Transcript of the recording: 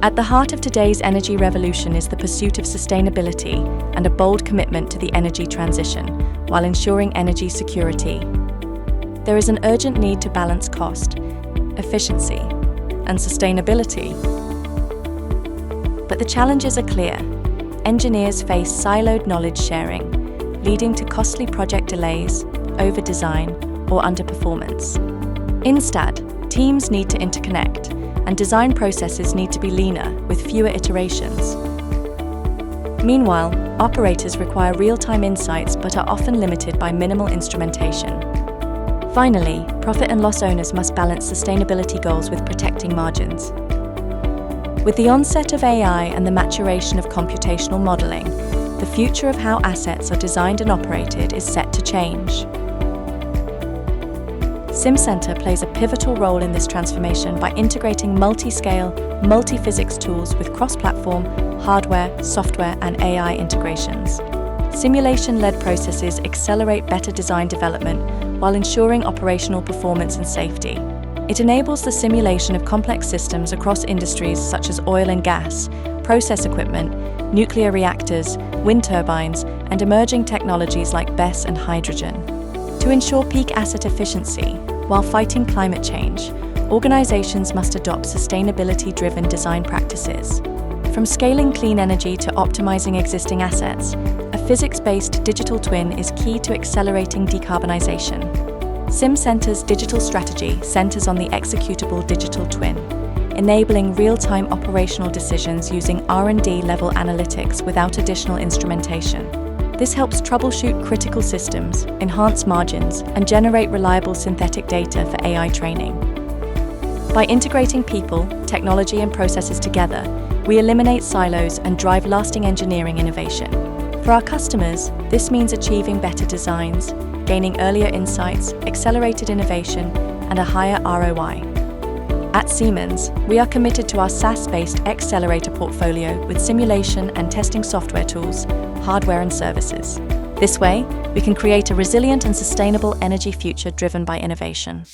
At the heart of today's energy revolution is the pursuit of sustainability and a bold commitment to the energy transition, while ensuring energy security. There is an urgent need to balance cost, efficiency, and sustainability. But the challenges are clear. Engineers face siloed knowledge sharing, leading to costly project delays, over-design, or underperformance. Instead, teams need to interconnect, and design processes need to be leaner, with fewer iterations. Meanwhile, operators require real-time insights but are often limited by minimal instrumentation. Finally, profit and loss owners must balance sustainability goals with protecting margins. With the onset of AI and the maturation of computational modeling, the future of how assets are designed and operated is set to change. SimCenter plays a pivotal role in this transformation by integrating multi-scale, multi-physics tools with cross-platform, hardware, software, and AI integrations. Simulation-led processes accelerate better design development while ensuring operational performance and safety. It enables the simulation of complex systems across industries such as oil and gas, process equipment, nuclear reactors, wind turbines, and emerging technologies like BESS and hydrogen. To ensure peak asset efficiency, while fighting climate change, organizations must adopt sustainability-driven design practices. From scaling clean energy to optimizing existing assets, a physics-based digital twin is key to accelerating decarbonization. SimCenter's digital strategy centers on the executable digital twin, enabling real-time operational decisions using R&D-level analytics without additional instrumentation. This helps troubleshoot critical systems, enhance margins, and generate reliable synthetic data for AI training. By integrating people, technology, and processes together, we eliminate silos and drive lasting engineering innovation. For our customers, this means achieving better designs, gaining earlier insights, accelerated innovation, and a higher ROI. At Siemens, we are committed to our SaaS-based Accelerator portfolio with simulation and testing software tools, hardware and services. This way, we can create a resilient and sustainable energy future driven by innovation.